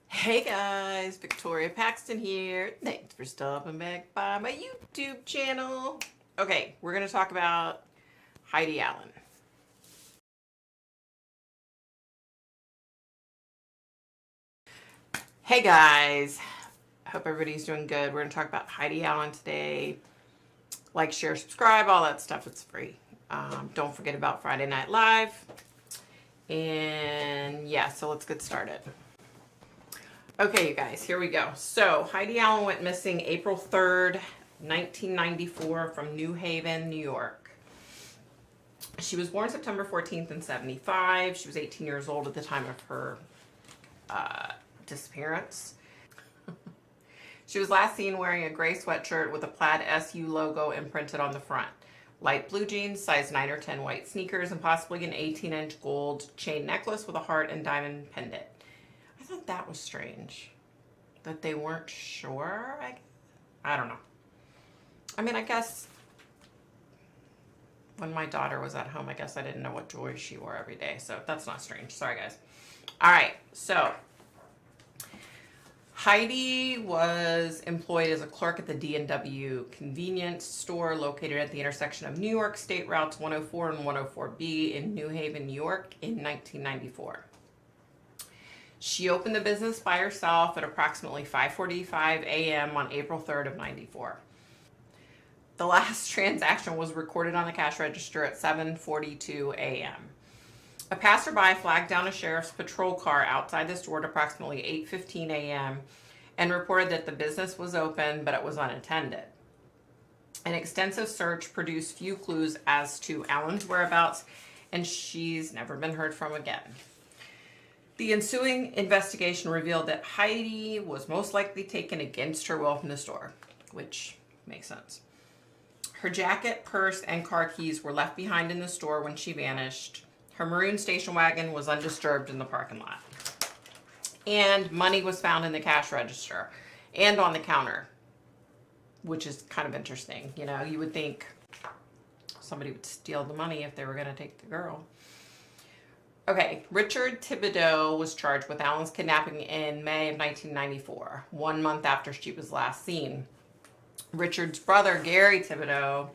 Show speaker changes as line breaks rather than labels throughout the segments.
Hey guys, Victoria Paxton here. Thanks for stopping back by my YouTube channel. Okay, we're going to talk about Heidi Allen. Hey guys, I hope everybody's doing good. We're going to talk about Heidi Allen today. Like, share, subscribe, all that stuff. It's free. Don't forget about Friday Night Live. And yeah, so let's get started. Okay, you guys, here we go. So Heidi Allen went missing April 3rd, 1994 from New Haven, New York. She was born September 14th in 75. She was 18 years old at the time of her disappearance. She was last seen wearing a gray sweatshirt with a plaid SU logo imprinted on the front. Light blue jeans, size 9 or 10 white sneakers, and possibly an 18-inch gold chain necklace with a heart and diamond pendant. I thought that was strange. That they weren't sure? I don't know. I mean, I guess when my daughter was at home, I guess I didn't know what jewelry she wore every day. So that's not strange. Sorry, guys. All right. So Heidi was employed as a clerk at the D&W convenience store located at the intersection of New York State Routes 104 and 104B in New Haven, New York in 1994. She opened the business by herself at approximately 5:45 a.m. on April 3rd of 94. The last transaction was recorded on the cash register at 7:42 a.m. A passerby flagged down a sheriff's patrol car outside the store at approximately 8:15 a.m. and reported that the business was open, but it was unattended. An extensive search produced few clues as to Allen's whereabouts, and she's never been heard from again. The ensuing investigation revealed that Heidi was most likely taken against her will from the store, which makes sense. Her jacket, purse, and car keys were left behind in the store when she vanished. Her maroon station wagon was undisturbed in the parking lot. And money was found in the cash register and on the counter, which is kind of interesting. You know, you would think somebody would steal the money if they were going to take the girl. Okay, Richard Thibodeau was charged with Allen's kidnapping in May of 1994, 1 month after she was last seen. Richard's brother, Gary Thibodeau,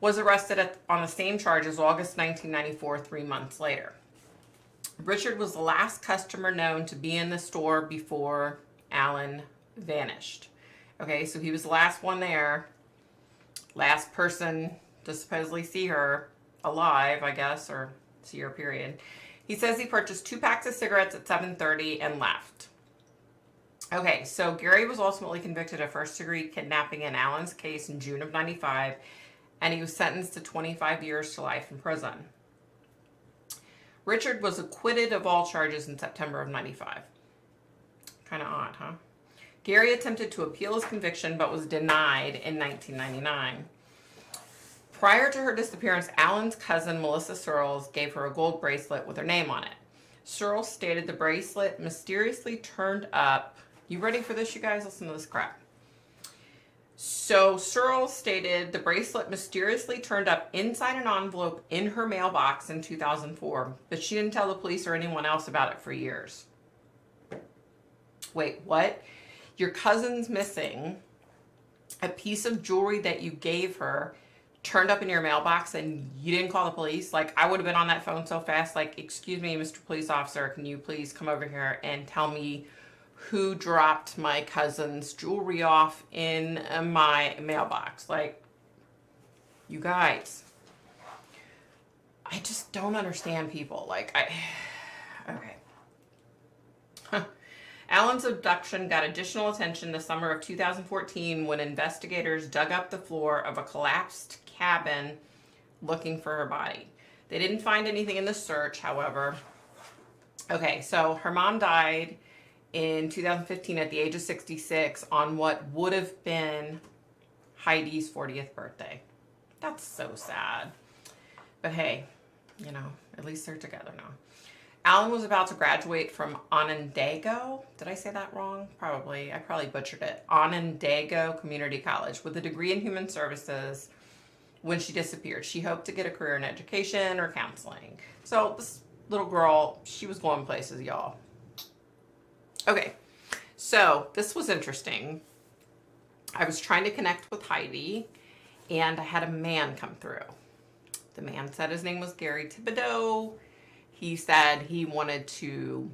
was arrested on the same charges August 1994, 3 months later. Richard was the last customer known to be in the store before Allen vanished. Okay, so he was the last one there, last person to supposedly see her alive, I guess, or see her, period. He says he purchased 2 packs of cigarettes at 7:30 and left. Okay, so Gary was ultimately convicted of first-degree kidnapping in Allen's case in June of 95, and he was sentenced to 25 years to life in prison. Richard was acquitted of all charges in September of 95. Kind of odd, huh? Gary attempted to appeal his conviction, but was denied in 1999. Prior to her disappearance, Allen's cousin, Melissa Searles, gave her a gold bracelet with her name on it. Searles stated the bracelet mysteriously turned up. You ready for this, you guys? Listen to this crap. So Searles stated the bracelet mysteriously turned up inside an envelope in her mailbox in 2004, but she didn't tell the police or anyone else about it for years. Wait, what? Your cousin's missing. A piece of jewelry that you gave her turned up in your mailbox and you didn't call the police? Like, I would have been on that phone so fast, like, excuse me, Mr. Police Officer, can you please come over here and tell me who dropped my cousin's jewelry off in my mailbox? Like, you guys, I just don't understand people. Like, okay. Allen's abduction got additional attention the summer of 2014 when investigators dug up the floor of a collapsed cabin looking for her body. They didn't find anything in the search, however. Okay, so her mom died in 2015 at the age of 66 on what would have been Heidi's 40th birthday. That's so sad. But hey, you know, at least they're together now. Allen was about to graduate from Onondaga. Did I say that wrong? Probably. I probably butchered it. Onondaga Community College with a degree in human services when she disappeared. She hoped to get a career in education or counseling. So this little girl, she was going places, y'all. Okay, so this was interesting. I was trying to connect with Heidi, and I had a man come through. The man said his name was Gary Thibodeau. He said he wanted to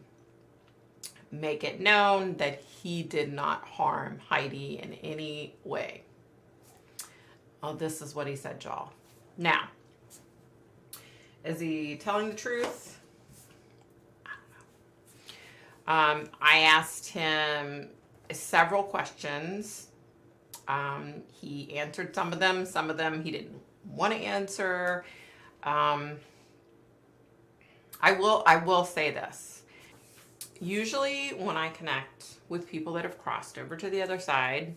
make it known that he did not harm Heidi in any way. Oh, this is what he said, y'all. Now, is he telling the truth? I don't know. I asked him several questions. He answered some of them he didn't want to answer. I will say this. Usually when I connect with people that have crossed over to the other side,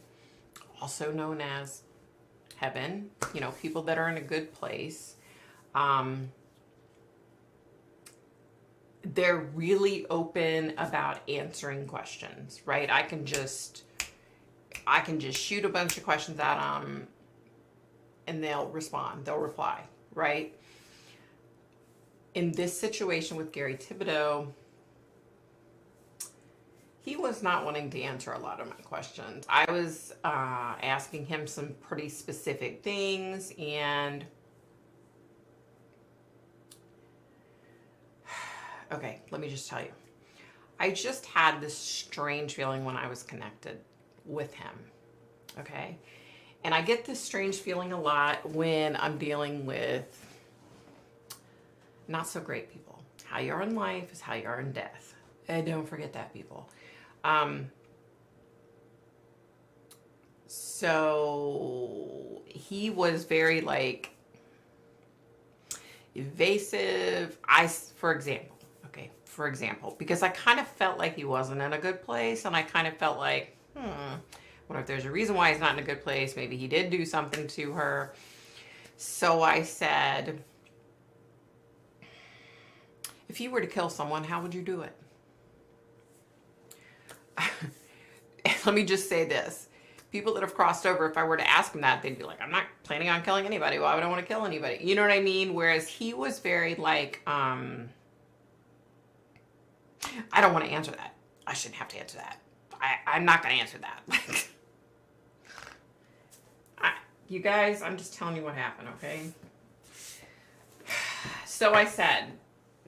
also known as heaven, you know, people that are in a good place, they're really open about answering questions, right? I can just shoot a bunch of questions at them and they'll respond, they'll reply, right? In this situation with Gary Thibodeau, he was not wanting to answer a lot of my questions. I was asking him some pretty specific things, and okay, let me just tell you. I just had this strange feeling when I was connected with him, okay? And I get this strange feeling a lot when I'm dealing with not so great people. How you are in life is how you are in death. And don't forget that, people. So he was very like evasive. For example, because I kind of felt like he wasn't in a good place, and I kind of felt like, wonder if there's a reason why he's not in a good place. Maybe he did do something to her. So I said, if you were to kill someone, how would you do it? Let me just say this. People that have crossed over, if I were to ask them that, they'd be like, I'm not planning on killing anybody. Why would I want to kill anybody? You know what I mean? Whereas he was very like, I don't want to answer that. I shouldn't have to answer that. I'm not going to answer that. You guys, I'm just telling you what happened, okay? So I said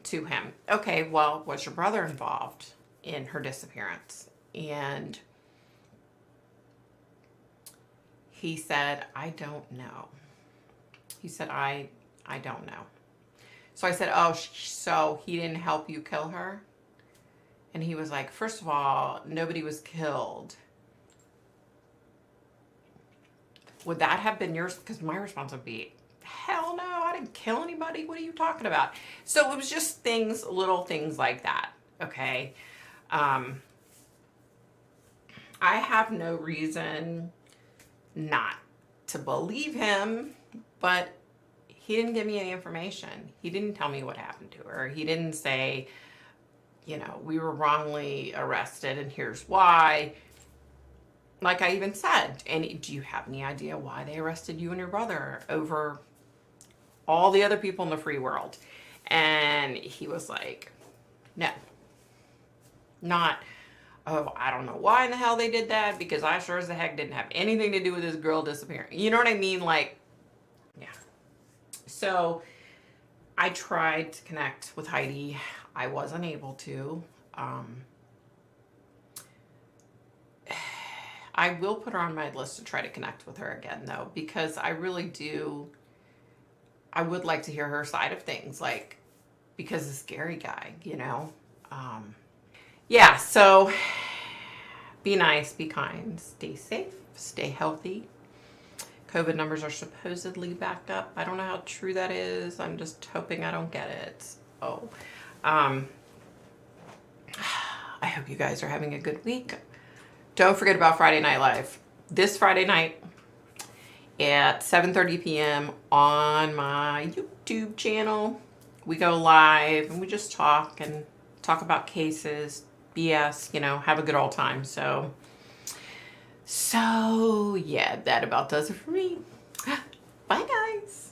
to him, okay, well, was your brother involved in her disappearance? And he said, I don't know. He said, I don't know. So I said, oh, so he didn't help you kill her? And he was like, first of all, nobody was killed. Would that have been yours? Because my response would be, hell no, I didn't kill anybody. What are you talking about? So it was just things, little things like that. Okay. I have no reason not to believe him, but he didn't give me any information. He didn't tell me what happened to her. He didn't say, you know, we were wrongly arrested and here's why. Like I even said, and do you have any idea why they arrested you and your brother over all the other people in the free world? And he was like, no, not, oh, I don't know why in the hell they did that, because I sure as the heck didn't have anything to do with this girl disappearing. You know what I mean? Like, yeah. So I tried to connect with Heidi. I wasn't able to. I will put her on my list to try to connect with her again, though, because I really do. I would like to hear her side of things, like, because this Gary guy, you know. Yeah, so be nice, be kind, stay safe, stay healthy. COVID numbers are supposedly back up. I don't know how true that is. I'm just hoping I don't get it. Oh, I hope you guys are having a good week. Don't forget about Friday Night Live. This Friday night at 7:30 p.m. on my YouTube channel. We go live and we just talk about cases, BS, you know, have a good old time. So yeah, that about does it for me. Bye, guys.